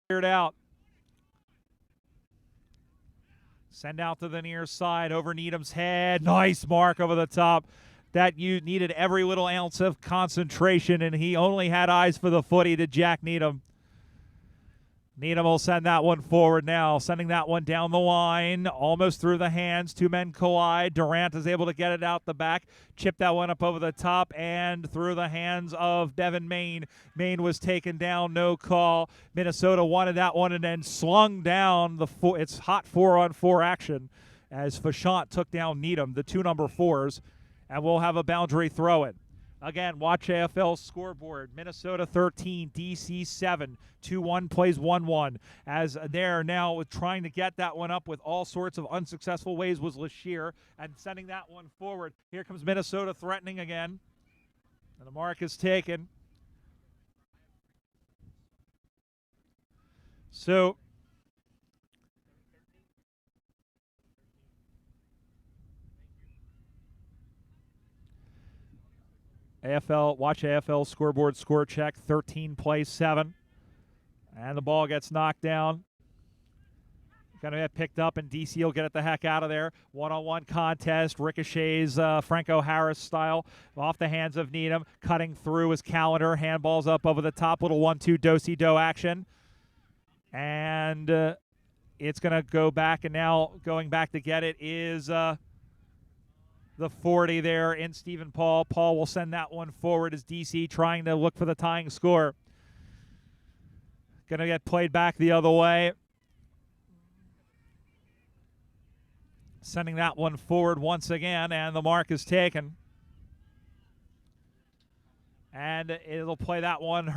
cleared out. Send out to the near side over Needham's head. Nice mark over the top. That you needed every little ounce of concentration, and he only had eyes for the footy to Jack Needham. Needham will send that one forward now, sending that one down the line, almost through the hands. Two men collide. Durant is able to get it out the back, chip that one up over the top, and through the hands of Bevan Main. Main was taken down, no call. Minnesota wanted that one and then slung down. It's hot 4-on-4 action as Fashant took down Needham, the two number 4s, and we'll have a boundary throw-in. Again, watch AFL scoreboard. Minnesota 13, DC 7. 2-1 plays 1-1. As they're now trying to get that one up with all sorts of unsuccessful ways was Lashir, and sending that one forward. Here comes Minnesota threatening again. And the mark is taken. So watch AFL scoreboard score check. 13 plays 7. And the ball gets knocked down. Going to get picked up, and DC will get it the heck out of there. One-on-one contest. Ricochets, Franco Harris style. Off the hands of Needham. Cutting through his calendar. Handballs up over the top. Little 1-2 do-si-do action. And it's going to go back, and now going back to get it is the 40 there in Stephen Paul. Paul will send that one forward as DC trying to look for the tying score. Going to get played back the other way. Sending that one forward once again, and the mark is taken. And it'll play that one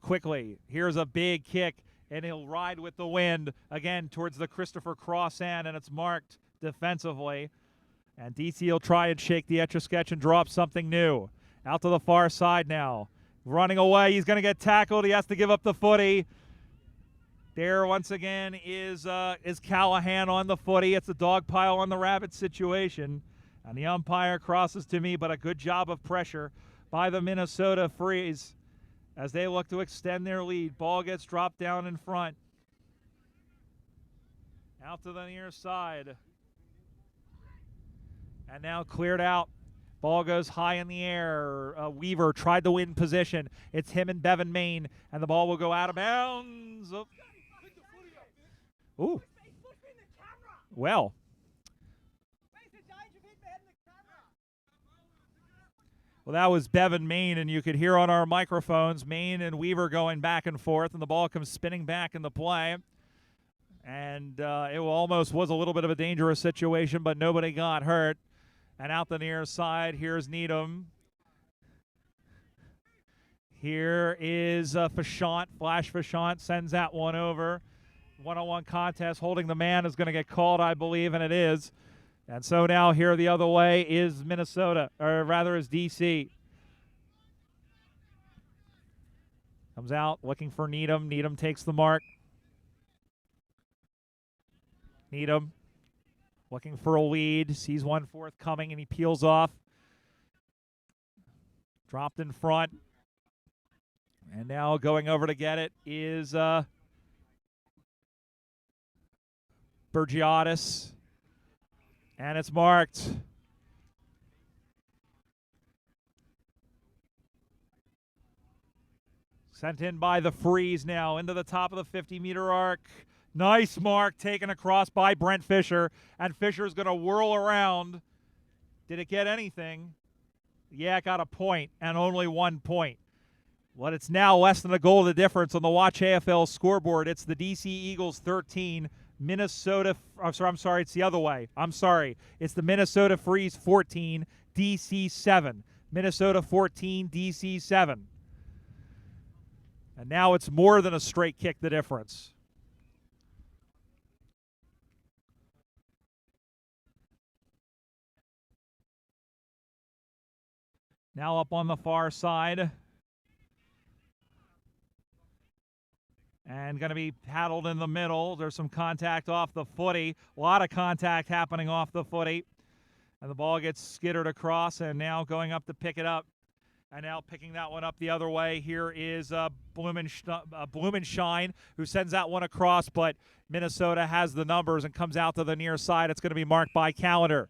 quickly. Here's a big kick, and he'll ride with the wind again towards the Christopher Cross end, and it's marked defensively. And DC will try and shake the Etch-a-Sketch and drop something new. Out to the far side now. Running away. He's going to get tackled. He has to give up the footy. There once again is Callahan on the footy. It's a dog pile on the rabbit situation. And the umpire crosses to me, but a good job of pressure by the Minnesota Freeze as they look to extend their lead. Ball gets dropped down in front. Out to the near side. And now cleared out. Ball goes high in the air. Weaver tried to win position. It's him and Bevan Main, and the ball will go out of bounds. Oh. Ooh. Well. Well, that was Bevan Main, and you could hear on our microphones Main and Weaver going back and forth, and the ball comes spinning back in the play. And it almost was a little bit of a dangerous situation, but nobody got hurt. And out the near side, here's Needham. Here is Fashant. Flash Fashant sends that one over. One-on-one contest. Holding the man is going to get called, I believe, and it is. And so now here the other way is Minnesota, or rather is DC. Comes out looking for Needham. Needham takes the mark. Needham looking for a lead. Sees one forthcoming, and he peels off. Dropped in front. And now going over to get it is Bergiadis. And it's marked. Sent in by the Freeze now into the top of the 50-meter arc. Nice mark taken across by Brent Fisher. And Fisher's going to whirl around. Did it get anything? Yeah, it got a point, and only 1 point. But it's now less than a goal of the difference on the Watch AFL scoreboard. It's the DC Eagles 13, Minnesota. I'm sorry, it's the other way. I'm sorry. It's the Minnesota Freeze 14, DC 7. Minnesota 14, DC 7. And now it's more than a straight kick, the difference. Now up on the far side. And going to be paddled in the middle. There's some contact off the footy. A lot of contact happening off the footy. And the ball gets skittered across, and now going up to pick it up And now picking that one up the other way, here is Blumenschein, who sends that one across, but Minnesota has the numbers and comes out to the near side. It's going to be marked by Callender.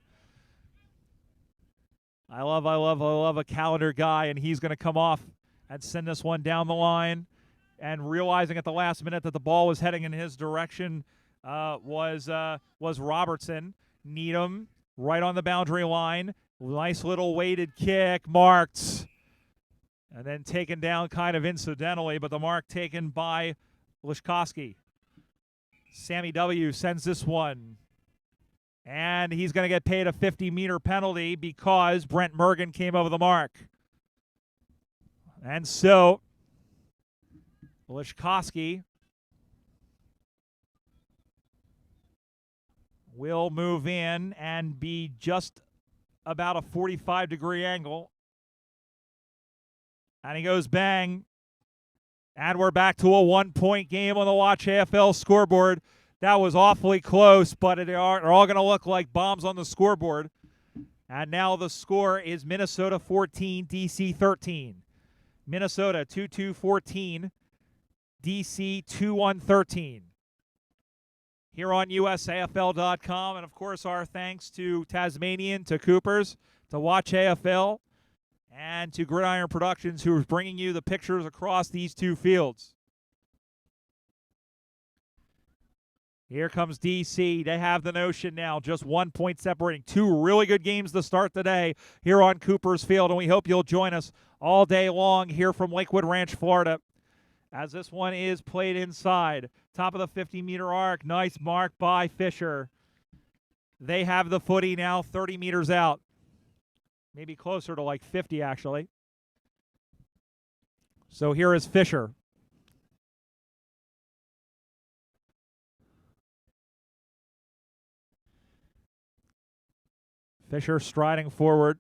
I love a Callender guy, and he's going to come off and send this one down the line. And realizing at the last minute that the ball was heading in his direction was Robertson. Needham right on the boundary line. Nice little weighted kick, marked. And then taken down kind of incidentally, but the mark taken by Lishkowski. Sammy W. sends this one. And he's going to get paid a 50-meter penalty because Brent Mergen came over the mark. And so Lishkowski will move in and be just about a 45-degree angle. And he goes bang. And we're back to a one-point game on the Watch AFL scoreboard. That was awfully close, but they're all going to look like bombs on the scoreboard. And now the score is Minnesota 14, DC 13. Minnesota 2-2-14, DC 2-1-13. Here on USAFL.com. And, of course, our thanks to Tasmanian, to Coopers, to Watch AFL, and to Gridiron Productions, who is bringing you the pictures across these two fields. Here comes DC. They have the notion now, just 1 point separating. Two really good games to start today here on Coopers Field, and we hope you'll join us all day long here from Lakewood Ranch, Florida, as this one is played inside. Top of the 50-meter arc. Nice mark by Fisher. They have the footy now 30 meters out. Maybe closer to like 50, actually. So here is Fisher. Fisher striding forward.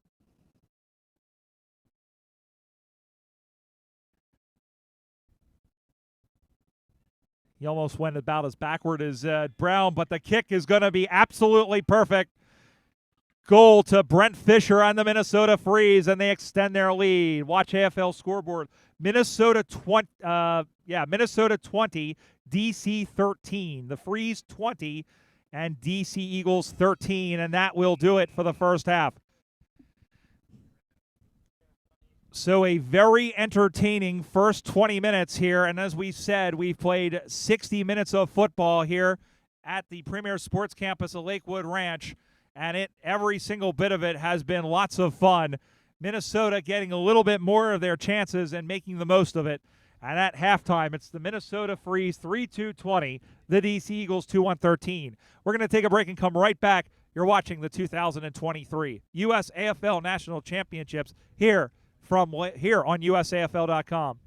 He almost went about as backward as Brown, but the kick is going to be absolutely perfect. Goal to Brent Fisher on the Minnesota Freeze, and they extend their lead. Watch AFL scoreboard. Minnesota 20, DC 13. The Freeze 20, and DC Eagles 13, and that will do it for the first half. So a very entertaining first 20 minutes here, and as we said, we've played 60 minutes of football here at the Premier Sports Campus of Lakewood Ranch. And every single bit of it has been lots of fun. Minnesota getting a little bit more of their chances and making the most of it. And at halftime, it's the Minnesota Freeze 3-2-20, the DC Eagles 2-1-13. We're going to take a break and come right back. You're watching the 2023 USAFL National Championships here on USAFL.com.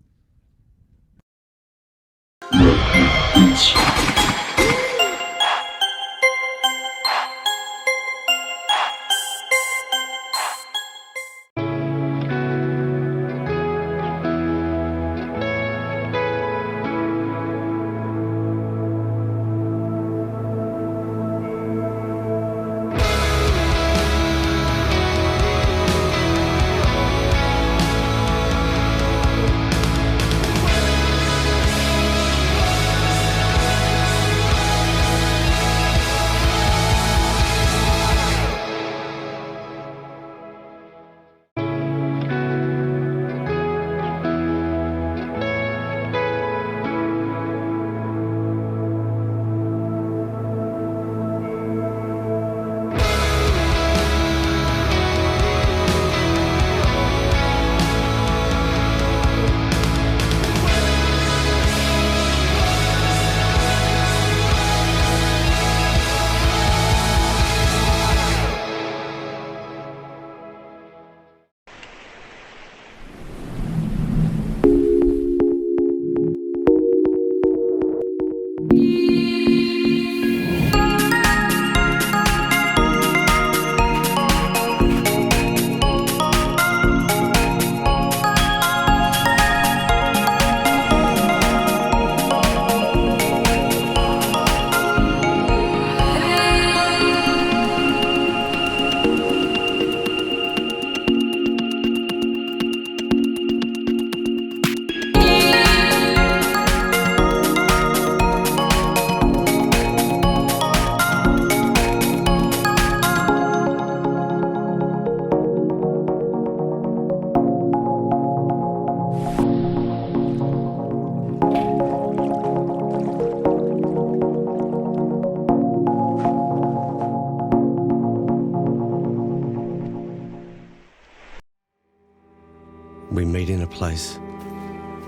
we meet in a place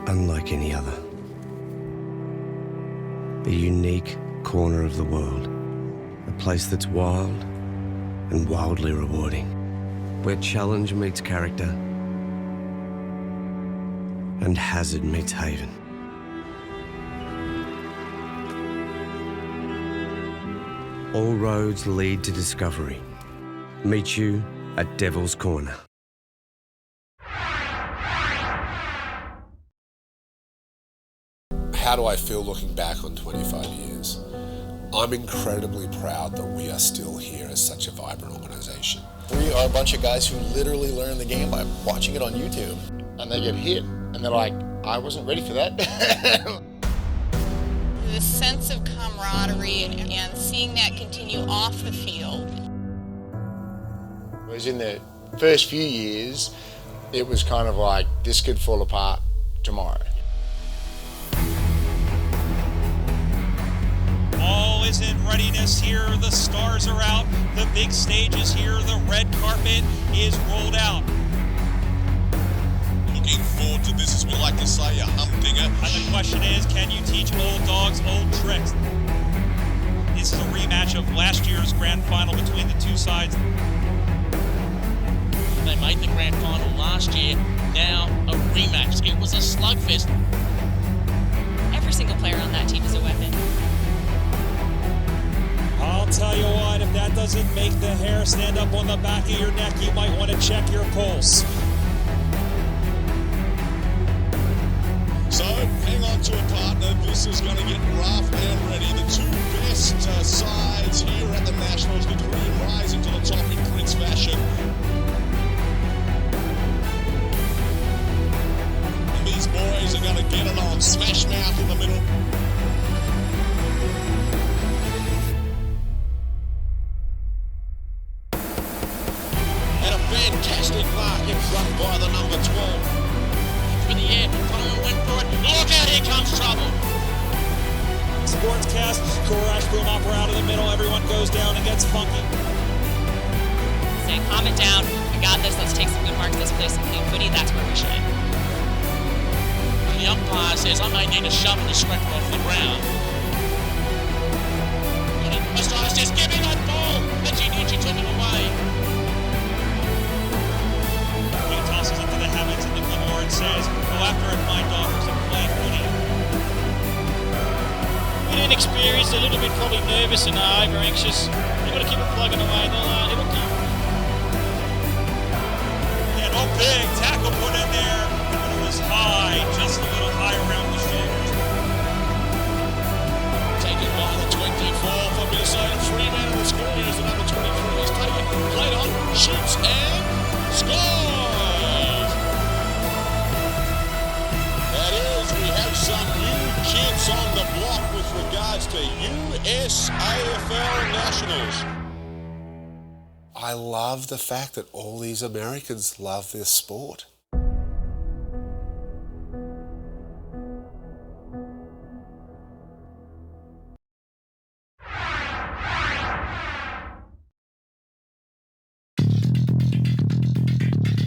unlike any other. A unique corner of the world. A place that's wild and wildly rewarding. Where challenge meets character and hazard meets haven. All roads lead to discovery. Meet you at Devil's Corner. How do I feel looking back on 25 years? I'm incredibly proud that we are still here as such a vibrant organisation. We are a bunch of guys who literally learn the game by watching it on YouTube. And they get hit, and they're like, I wasn't ready for that. The sense of camaraderie and seeing that continue off the field. Whereas in the first few years, it was kind of like, this could fall apart tomorrow. All is in readiness here. The stars are out. The big stage is here. The red carpet is rolled out. Looking forward to this, as we like to say, a humdinger. And the question is, can you teach old dogs old tricks? This is a rematch of last year's grand final between the two sides. They made the grand final last year, now a rematch. It was a slugfest. Every single player on that team is a weapon. I'll tell you what, if that doesn't make the hair stand up on the back of your neck, you might want to check your pulse. So, hang on to a partner. This is going to get rough and ready. The two best sides here at the Nationals, the dream rising to the top in Prince fashion. And these boys are going to get it on. Smash mouth in the middle. And a fantastic mark in front by the number 12. For the air, Coleman went for it. Look out, here comes trouble. Sportscast, Courage Boom Opera out of the middle. Everyone goes down and gets funky. Saying, calm it down. We got this. Let's take some good marks. Let's play some clean footy. That's where we shine. The umpire says, I may need to shovel the scraper off the ground. Osiris says, give me that ball. And she took it away. He tosses it to the Hammonds and the Gilmore and says, go after it, my daughters, and play footy. A bit inexperienced, a little bit probably nervous and over anxious. You've got to keep it plugging away, it'll come. And oh, big tackle put in there, but it was high, just a little high around the shoulders. Taken by the 24 for Minnesota. Freeman on the score. Here's the number 23. He's taken, played on, shoots and scores! That is, we have some new kids on the block with regards to USAFL Nationals. I love the fact that all these Americans love this sport.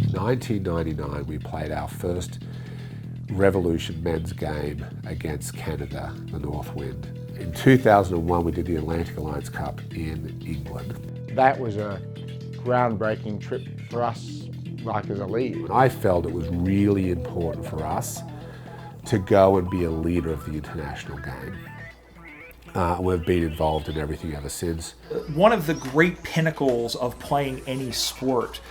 In 1999, we played our first Revolution men's game against Canada, the North Wind. In 2001, we did the Atlantic Alliance Cup in England. That was a groundbreaking trip for us, like as a league. I felt it was really important for us to go and be a leader of the international game. We've been involved in everything ever since. One of the great pinnacles of playing any sport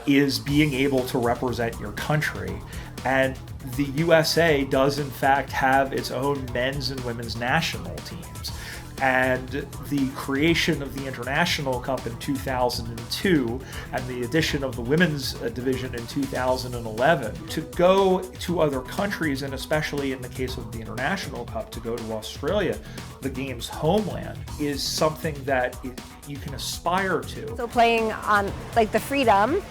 is being able to represent your country. And the USA does in fact have its own men's and women's national teams. And the creation of the International Cup in 2002 and the addition of the women's division in 2011, to go to other countries, and especially in the case of the International Cup, to go to Australia, the game's homeland, is something that you can aspire to. So playing on like the Freedom,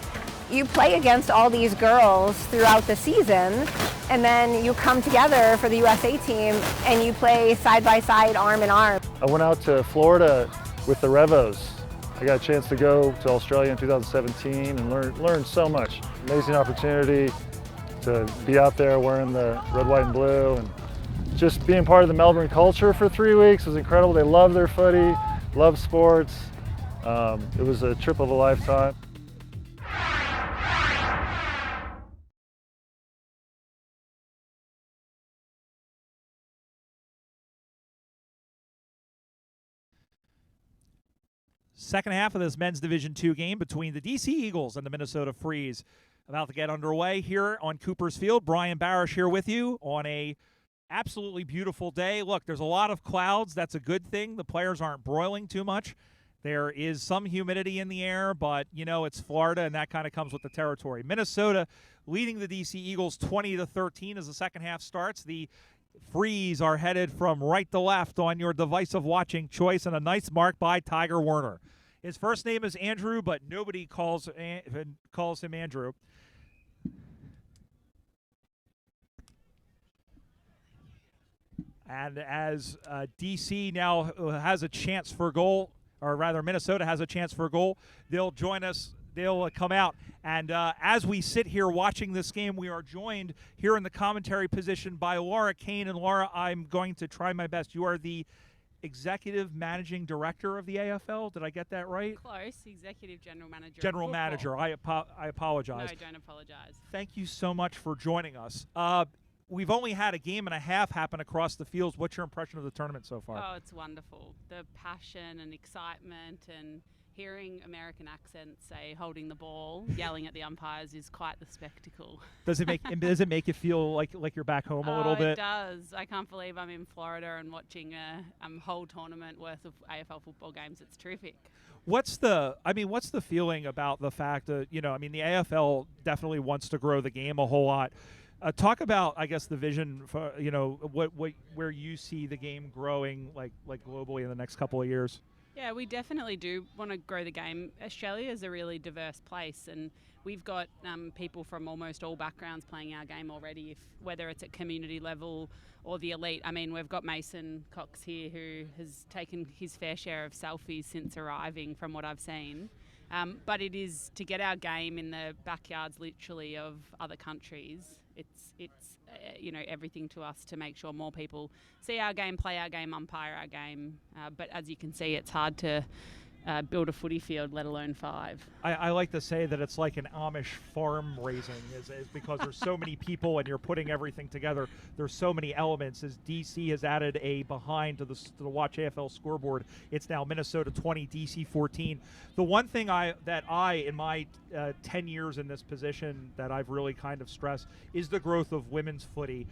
you play against all these girls throughout the season, and then you come together for the USA team and you play side by side, arm in arm. I went out to Florida with the Revos. I got a chance to go to Australia in 2017 and learn so much. Amazing opportunity, to be out there wearing the red, white, and blue, and just being part of the Melbourne culture for 3 weeks was incredible. They love their footy, love sports. It was a trip of a lifetime. Second half of this men's Division II game between the DC Eagles and the Minnesota Freeze about to get underway here on Cooper's Field. Brian Barish here with you on a absolutely beautiful day. Look, there's a lot of clouds. That's a good thing. The players aren't broiling too much. There is some humidity in the air, but, you know, it's Florida, and that kind of comes with the territory. Minnesota leading the DC Eagles 20-13 as the second half starts. The Freeze are headed from right to left on your device of watching choice, and a nice mark by Tiger Werner. His first name is Andrew, but nobody calls him Andrew. And as DC now has a chance for a goal, or rather Minnesota has a chance for a goal, they'll join us. They'll come out. And as we sit here watching this game, we are joined here in the commentary position by Laura Kane. And Laura, I'm going to try my best. You are the executive managing director of the AFL. Did I get that right? Close. Executive general manager. General manager. I apologize. No, don't apologize. Thank you so much for joining us. We've only had a game and a half happen across the fields. What's your impression of the tournament so far? Oh, it's wonderful. The passion and excitement and hearing American accents, say, holding the ball, yelling at the umpires is quite the spectacle. Does it make you feel like you're back home a little bit? It does. I can't believe I'm in Florida and watching a whole tournament worth of AFL football games. It's terrific. What's the feeling about the fact that, the AFL definitely wants to grow the game a whole lot. Talk about, I guess, the vision for, where you see the game growing like globally in the next couple of years. Yeah, we definitely do want to grow the game. Australia is a really diverse place, and we've got people from almost all backgrounds playing our game already, whether it's at community level or the elite. I mean, we've got Mason Cox here who has taken his fair share of selfies since arriving, from what I've seen. But it is to get our game in the backyards, literally, of other countries. It's everything to us to make sure more people see our game, play our game, umpire our game. But as you can see, it's hard to build a footy field, let alone 5. I like to say that it's like an Amish farm raising, is because there's so many people and you're putting everything together. There's so many elements. As DC has added a behind to the Watch AFL scoreboard, it's now Minnesota 20, DC 14. The one thing in my 10 years in this position that I've really kind of stressed is the growth of women's footy.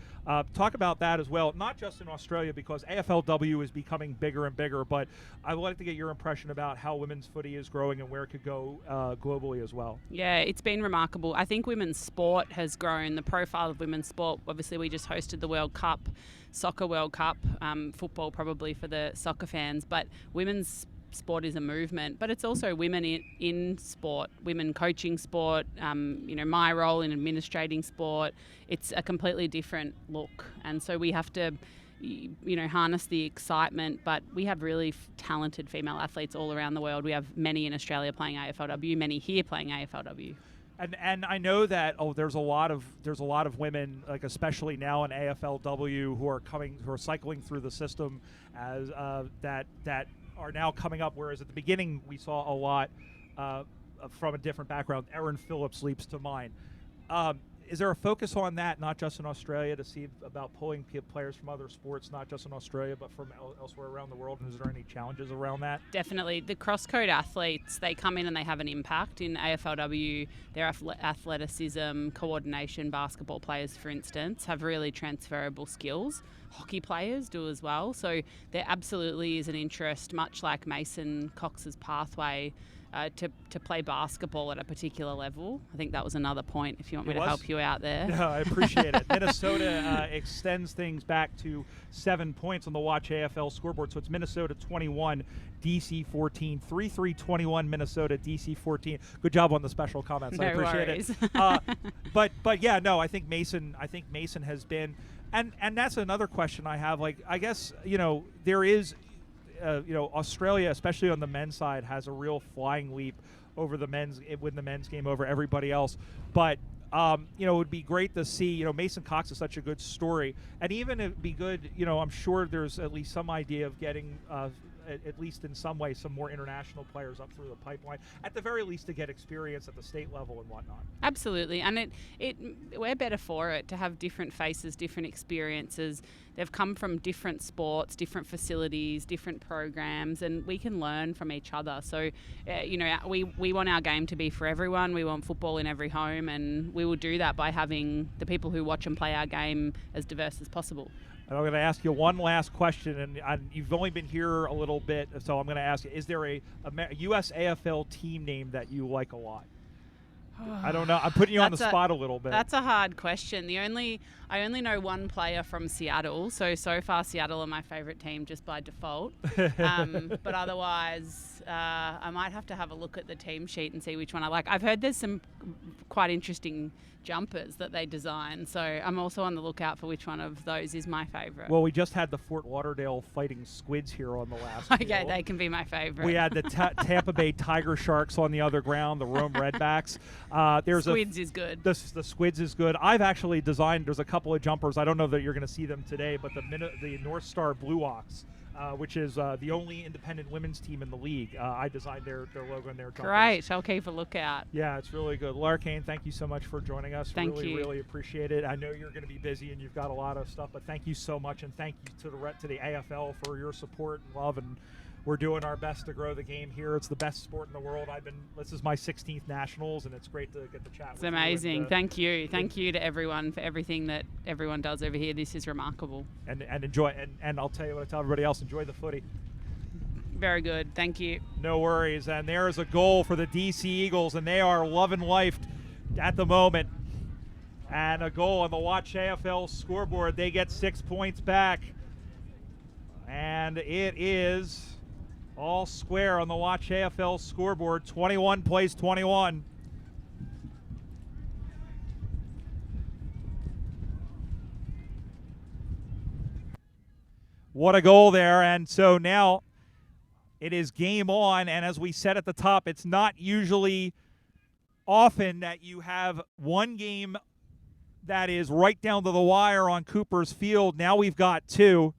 Talk about that as well, not just in Australia, because AFLW is becoming bigger and bigger, but I would like to get your impression about how women's footy is growing and where it could go globally as well. Yeah, it's been remarkable. I think women's sport has grown. The profile of women's sport, obviously we just hosted the World Cup, Soccer World Cup, football probably for the soccer fans, but women's sport is a movement, but it's also women in sport, women coaching sport, my role in administrating sport. It's a completely different look, and so we have to harness the excitement, but we have really talented female athletes all around the world. We have many in Australia playing AFLW, many here playing AFLW. And I know that there's a lot of women, like especially now in AFLW, who are cycling through the system as that are now coming up. Whereas at the beginning we saw a lot from a different background. Erin Phillips leaps to mind. Is there a focus on that, not just in Australia, to see about pulling players from other sports, not just in Australia, but from elsewhere around the world? And is there any challenges around that? Definitely. The cross-code athletes, they come in and they have an impact. In AFLW, their athleticism, coordination, basketball players, for instance, have really transferable skills. Hockey players do as well. So there absolutely is an interest, much like Mason Cox's pathway, to play basketball at a particular level. I think that was another point, if you want me to help you out there. No, I appreciate it. Minnesota extends things back to 7 points on the Watch AFL scoreboard. So it's Minnesota 21, DC 14, 3-3-21 Minnesota, DC 14. Good job on the special comments. No I appreciate worries. it. But yeah, no, I think Mason has been, and that's another question I have. Like, I guess, there is, Australia, especially on the men's side, has a real flying leap over the men's game over everybody else. But it would be great to see, Mason Cox is such a good story. And even it'd be good, I'm sure there's at least some idea of getting, at least in some way, some more international players up through the pipeline, at the very least to get experience at the state level and whatnot. Absolutely. And we're better for it to have different faces, different experiences. They've come from different sports, different facilities, different programs, and we can learn from each other. So, we want our game to be for everyone. We want football in every home, and we will do that by having the people who watch and play our game as diverse as possible. And I'm going to ask you one last question, and you've only been here a little bit, so I'm going to ask you, is there a USAFL team name that you like a lot? I don't know. I'm putting you on the spot a little bit. That's a hard question. I only know one player from Seattle, so far Seattle are my favorite team just by default. But otherwise, I might have to have a look at the team sheet and see which one I like. I've heard there's some quite interesting jumpers that they design, so I'm also on the lookout for which one of those is my favorite. Well, we just had the Fort Lauderdale Fighting Squids here on the last Okay, field. they can be my favorite. We had the Tampa Bay Tiger Sharks on the other ground, the Rome Redbacks. Squids is good. The Squids is good. I've actually designed, there's a couple of jumpers. I don't know that you're going to see them today, but the North Star Blue Ox, which is the only independent women's team in the league. I designed their logo and their jumpers. Great. I'll keep a lookout. Yeah, it's really good. Laura Kane, thank you so much for joining us. Thank you. Really appreciate it. I know you're going to be busy and you've got a lot of stuff, but thank you so much, and thank you to the AFL for your support and love. And we're doing our best to grow the game here. It's the best sport in the world. This is my 16th Nationals, and it's great to get to chat with you. It's amazing. Thank you. Thank you to everyone for everything that everyone does over here. This is remarkable. And enjoy. And I'll tell you what I tell everybody else. Enjoy the footy. Very good. Thank you. No worries. And there is a goal for the DC Eagles, and they are loving life at the moment. And a goal on the Watch AFL scoreboard. They get 6 points back. And it is all square on the Watch AFL scoreboard. 21 plays 21. What a goal there. And so now it is game on. And as we said at the top, it's not usually often that you have one game that is right down to the wire on Cooper's Field. Now we've got two,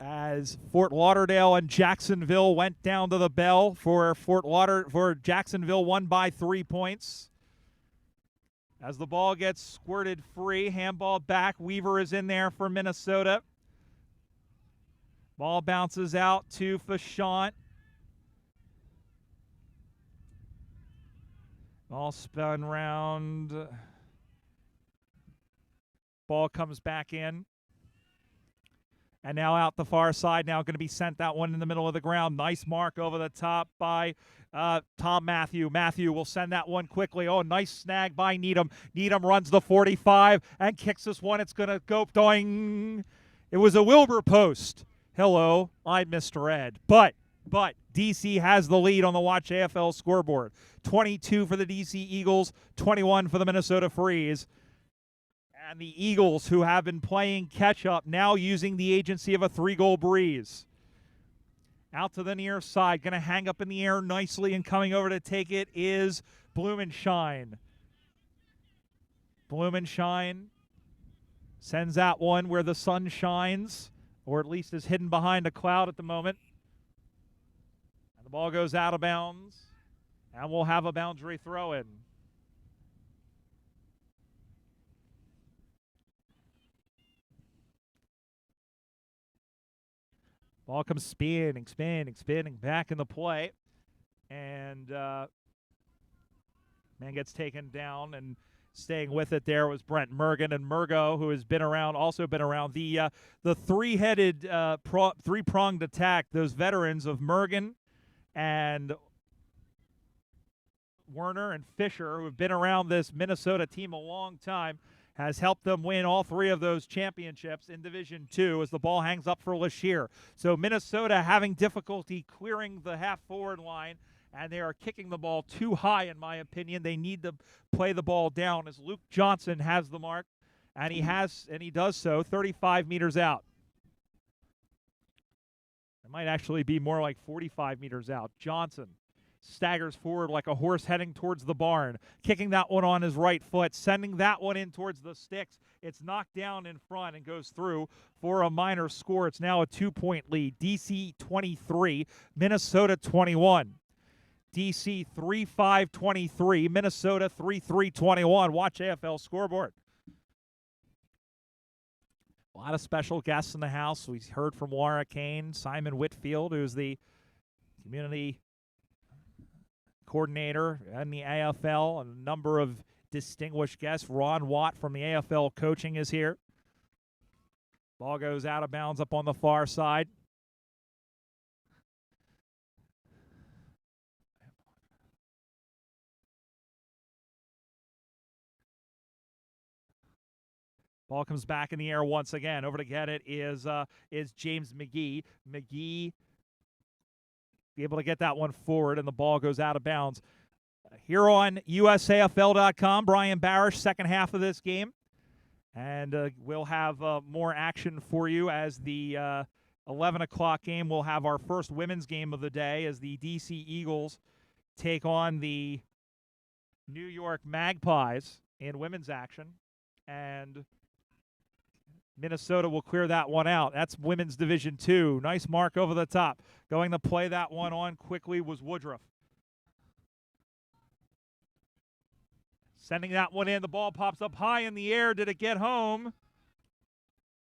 as Fort Lauderdale and Jacksonville went down to the bell. For Jacksonville won by 3 points. As the ball gets squirted free, handball back. Weaver is in there for Minnesota. Ball bounces out to Fashant. Ball spun round. Ball comes back in. And now out the far side, now going to be sent that one in the middle of the ground. Nice mark over the top by Tom Matthew. Matthew will send that one quickly. Oh, nice snag by Needham. Needham runs the 45 and kicks this one. It's going to go doing. It was a Wilbur post. Hello, I'm Mr. Ed. But DC has the lead on the Watch AFL scoreboard. 22 for the DC Eagles, 21 for the Minnesota Freeze. And the Eagles, who have been playing catch-up, now using the agency of a 3-goal breeze. Out to the near side, going to hang up in the air nicely, and coming over to take it is Blumenshine. Blumenshine sends that one where the sun shines, or at least is hidden behind a cloud at the moment. And the ball goes out of bounds, and we'll have a boundary throw-in. Ball comes spinning back in the play. And man gets taken down, and staying with it there was Brent Mergen, and Murgo, who has also been around. The three-headed, three-pronged attack, those veterans of Mergen and Werner and Fisher, who have been around this Minnesota team a long time, has helped them win all three of those championships in Division II as the ball hangs up for Lashir. So Minnesota having difficulty clearing the half-forward line, and they are kicking the ball too high, in my opinion. They need to play the ball down, as Luke Johnson has the mark, and he does so 35 meters out. It might actually be more like 45 meters out. Johnson staggers forward like a horse heading towards the barn, kicking that one on his right foot, sending that one in towards the sticks. It's knocked down in front and goes through for a minor score. It's now a 2-point lead. DC 23, Minnesota 21. DC 3-5-23, Minnesota 3-3-21. Watch AFL scoreboard. A lot of special guests in the house. We heard from Laura Kane, Simon Whitfield, who's the community coordinator in the AFL, and a number of distinguished guests. Ron Watt from the AFL coaching is here. Ball goes out of bounds up on the far side. Ball comes back in the air once again. Over to get it is James McGee. McGee be able to get that one forward, and the ball goes out of bounds. Here on USAFL.com, Brian Barish, second half of this game. And we'll have more action for you as the 11 o'clock game. We'll have our first women's game of the day as the DC Eagles take on the New York Magpies in women's action. And Minnesota will clear that one out. That's Women's Division 2. Nice mark over the top. Going to play that one on quickly was Woodruff. Sending that one in. The ball pops up high in the air. Did it get home?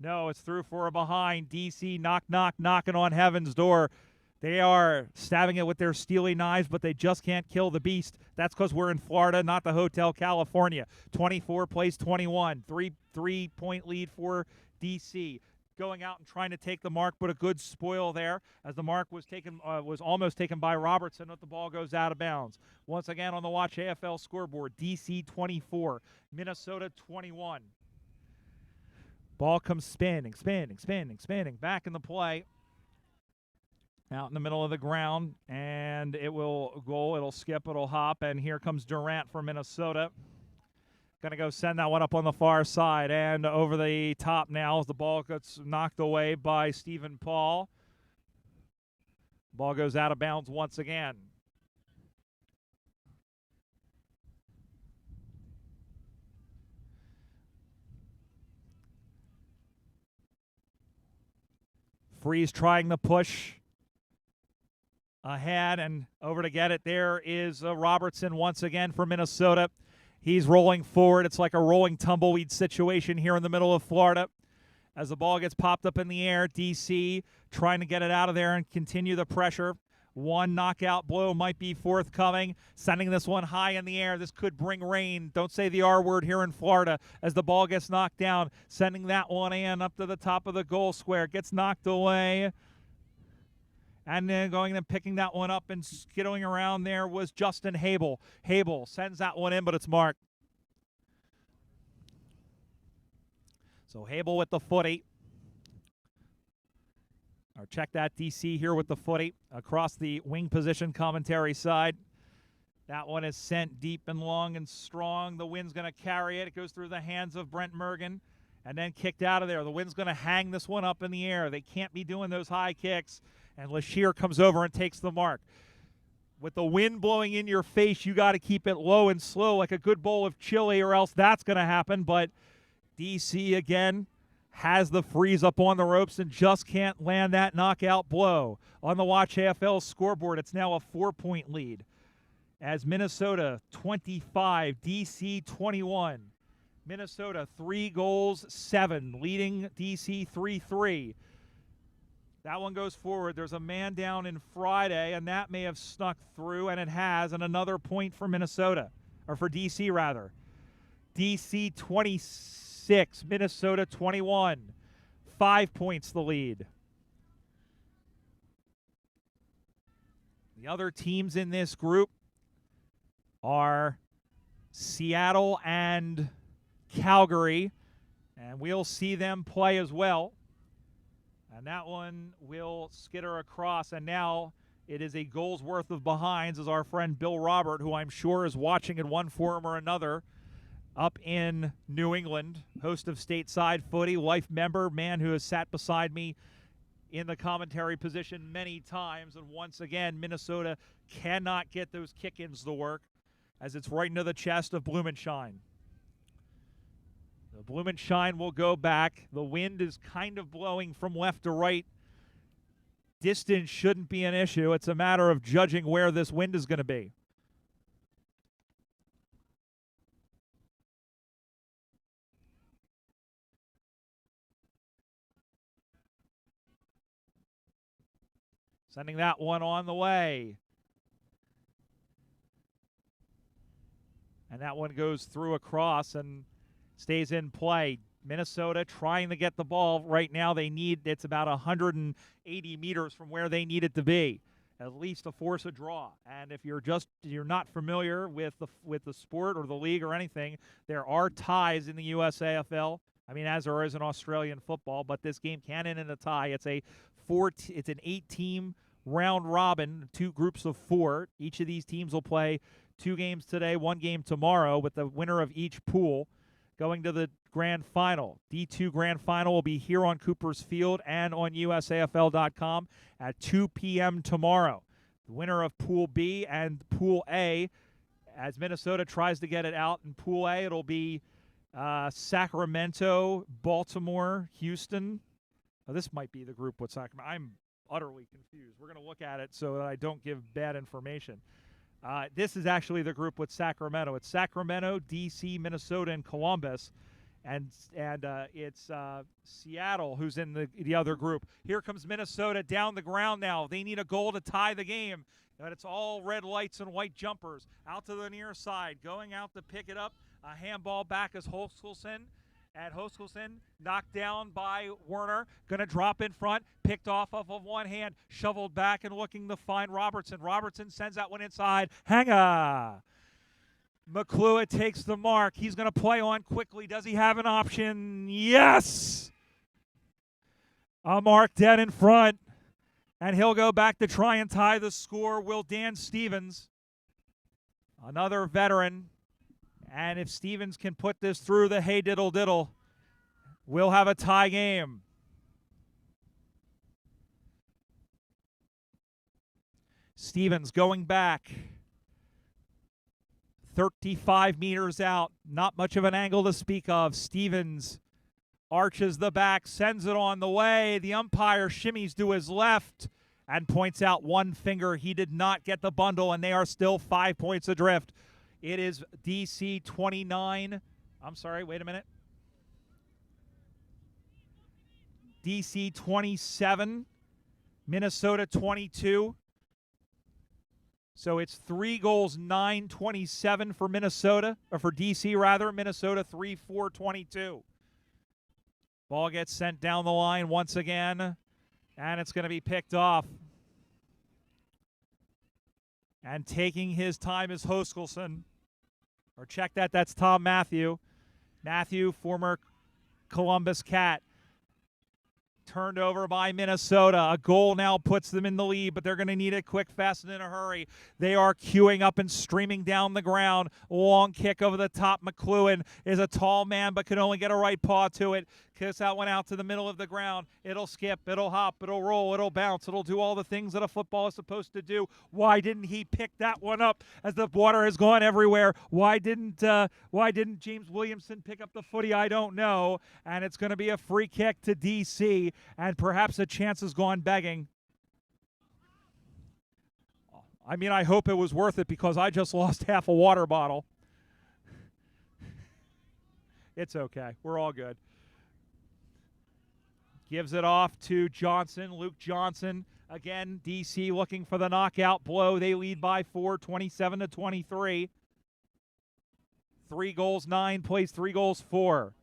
No, it's through for a behind. DC knocking on heaven's door. They are stabbing it with their steely knives, but they just can't kill the beast. That's because we're in Florida, not the Hotel California. 24 plays 21. Three-point lead for DC. Going out and trying to take the mark, but a good spoil there as the mark was taken, was almost taken by Robertson, but the ball goes out of bounds. Once again on the Watch AFL scoreboard, DC 24, Minnesota 21. Ball comes spinning, back in the play. Out in the middle of the ground, and it will go, it'll skip, it'll hop, and here comes Durant for Minnesota. Going to go send that one up on the far side, and over the top now as the ball gets knocked away by Stephen Paul. Ball goes out of bounds once again. Freeze trying the push. Ahead and over to get it. There is Robertson once again for Minnesota. He's rolling forward. It's like a rolling tumbleweed situation here in the middle of Florida. As the ball gets popped up in the air, DC trying to get it out of there and continue the pressure. One knockout blow might be forthcoming. Sending this one high in the air. This could bring rain. Don't say the R word here in Florida as the ball gets knocked down. Sending that one in up to the top of the goal square. Gets knocked away. And then going and picking that one up and skittering around there was Justin Habel. Habel sends that one in, but it's marked. So Habel with the footy. Or check that DC here with the footy across the wing position commentary side. That one is sent deep and long and strong. The wind's going to carry it. It goes through the hands of Brent Mergen and then kicked out of there. The wind's going to hang this one up in the air. They can't be doing those high kicks. And Lashir comes over and takes the mark. With the wind blowing in your face, you got to keep it low and slow like a good bowl of chili, or else that's going to happen. But DC, again, has the freeze up on the ropes and just can't land that knockout blow. On the Watch AFL scoreboard, it's now a 4-point lead. As Minnesota 25, DC 21. Minnesota 3 goals, 7, leading DC 3-3. That one goes forward. There's a man down in Friday, and that may have snuck through, and it has, and another point for Minnesota, or for DC, rather. DC 26, Minnesota 21. 5 points the lead. The other teams in this group are Seattle and Calgary, and we'll see them play as well. And that one will skitter across, and now it is a goal's worth of behinds as our friend Bill Robert, who I'm sure is watching in one form or another up in New England, host of Stateside Footy, life member, man who has sat beside me in the commentary position many times. And once again, Minnesota cannot get those kick-ins to work as it's right into the chest of Blumenschein. The Blumenschein will go back. The wind is kind of blowing from left to right. Distance shouldn't be an issue. It's a matter of judging where this wind is going to be. Sending that one on the way. And that one goes through across and stays in play. Minnesota trying to get the ball. Right now it's about 180 meters from where they need it to be, at least to force a draw. And if you're not familiar with the sport or the league or anything, there are ties in the USAFL. I mean, as there is in Australian football, but this game can end in a tie. It's an 8-team round robin, 2 groups of 4. Each of these teams will play 2 games today, 1 game tomorrow, with the winner of each pool going to the grand final. D2 grand final will be here on Coopers Field and on USAFL.com at 2 p.m. tomorrow. The winner of Pool B and Pool A, as Minnesota tries to get it out. In Pool A, it'll be Sacramento, Baltimore, Houston. Oh, this might be the group with Sacramento. I'm utterly confused. We're going to look at it so that I don't give bad information. This is actually the group with Sacramento. It's Sacramento, D.C., Minnesota, and Columbus. And it's Seattle who's in the other group. Here comes Minnesota down the ground now. They need a goal to tie the game. But it's all red lights and white jumpers. Out to the near side. Going out to pick it up. A handball back is Hoskelson. And Hoskelson knocked down by Werner. Going to drop in front. Picked off of one hand. Shoveled back and looking to find Robertson. Robertson sends that one inside. Hanga. McClure takes the mark. He's going to play on quickly. Does he have an option? Yes! A mark dead in front. And he'll go back to try and tie the score. Will Dan Stevens, another veteran. And if Stevens can put this through the hey diddle diddle, we'll have a tie game. Stevens going back. 35 meters out. Not much of an angle to speak of. Stevens arches the back, sends it on the way. The umpire shimmies to his left and points out one finger. He did not get the bundle, and they are still 5 points adrift. It is DC 29. I'm sorry, wait a minute. DC 27, Minnesota 22. So it's 3 goals, 9-27 for Minnesota, or for DC rather. Minnesota 3-4-22. Ball gets sent down the line once again, and it's going to be picked off. And taking his time is Hoskelson. Or check that, that's Tom Matthew. Matthew, former Columbus Cat. Turned over by Minnesota. A goal now puts them in the lead, but they're going to need it quick, fast, and in a hurry. They are queuing up and streaming down the ground. Long kick over the top. McLuhan is a tall man, but can only get a right paw to it. Kicks that one out to the middle of the ground. It'll skip, it'll hop, it'll roll, it'll bounce. It'll do all the things that a football is supposed to do. Why didn't he pick that one up as the water has gone everywhere? Why didn't James Williamson pick up the footy? I don't know. And it's going to be a free kick to DC, and perhaps a chance has gone begging. I mean, I hope it was worth it because I just lost half a water bottle. It's okay. We're all good. Gives it off to Johnson, Luke Johnson. Again, DC looking for the knockout blow. They lead by 4, 27-23. 3 goals, 9 plays, 3 goals, 4.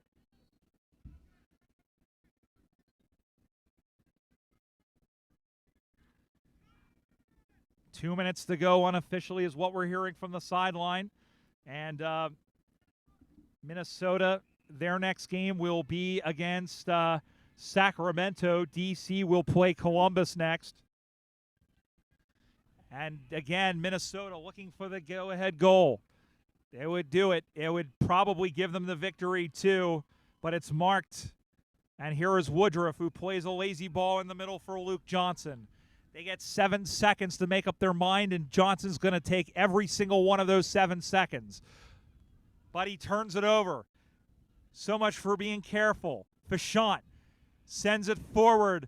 Two minutes to go unofficially is what we're hearing from the sideline. And Minnesota, their next game will be against Sacramento. DC will play Columbus next. And again, Minnesota looking for the go-ahead goal. They would do it. It would probably give them the victory too, but it's marked And here is Woodruff, who plays a lazy ball in the middle for Luke Johnson. They get 7 seconds to make up their mind, and Johnson's going to take every single one of those 7 seconds. But he turns it over. So much for being careful. Fashant sends it forward.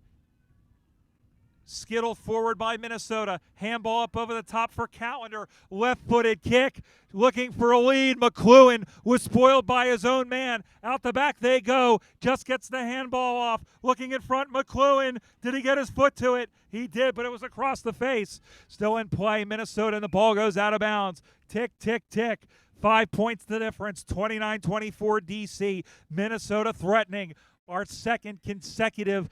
Skittled forward by Minnesota. Handball up over the top for Callender. Left-footed kick. Looking for a lead. McLuhan was spoiled by his own man. Out the back they go. Just gets the handball off. Looking in front, McLuhan. Did he get his foot to it? He did, but it was across the face. Still in play. Minnesota, and the ball goes out of bounds. Tick, tick, tick. 5 points the difference. 29-24 DC. Minnesota threatening. Our second consecutive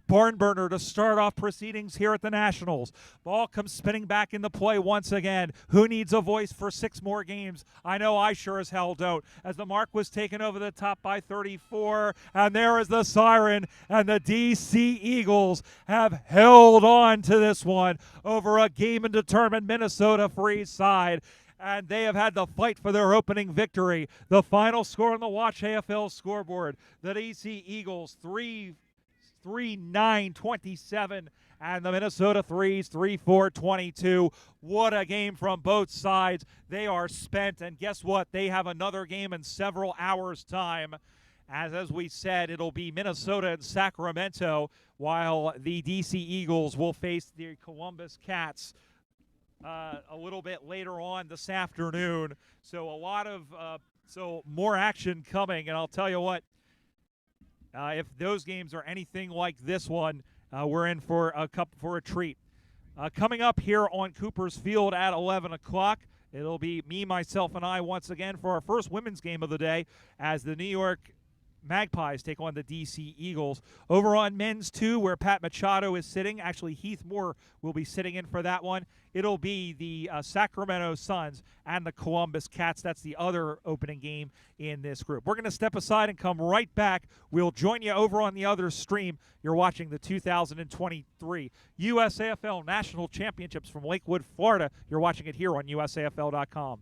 barn burner to start off proceedings here at the Nationals. Ball comes spinning back into play once again. Who needs a voice for 6 more games? I know I sure as hell don't. As the mark was taken over the top by 34, and there is the siren, and the DC Eagles have held on to this one over a game and determined Minnesota Freeze side. And they have had to fight for their opening victory. The final score on the Watch AFL scoreboard, the DC Eagles 3-9-27, and the Minnesota Threes 3-4-22. What a game from both sides. They are spent, and guess what? They have another game in several hours' time. As we said, it'll be Minnesota and Sacramento, while the DC Eagles will face the Columbus Cats a little bit later on this afternoon. So more action coming, and I'll tell you what, if those games are anything like this one, we're in for a treat. Coming up here on Cooper's Field at 11 o'clock, it'll be me, myself, and I once again for our first women's game of the day as the New York Magpies take on the DC Eagles. Over on men's 2, where Pat Machado is sitting, actually Heath Moore will be sitting in for that one. It'll be the Sacramento Suns and the Columbus Cats. That's the other opening game in this group. We're going to step aside and come right back. We'll join you over on the other stream. You're watching the 2023 USAFL National Championships from Lakewood, Florida. You're watching it here on USAFL.com.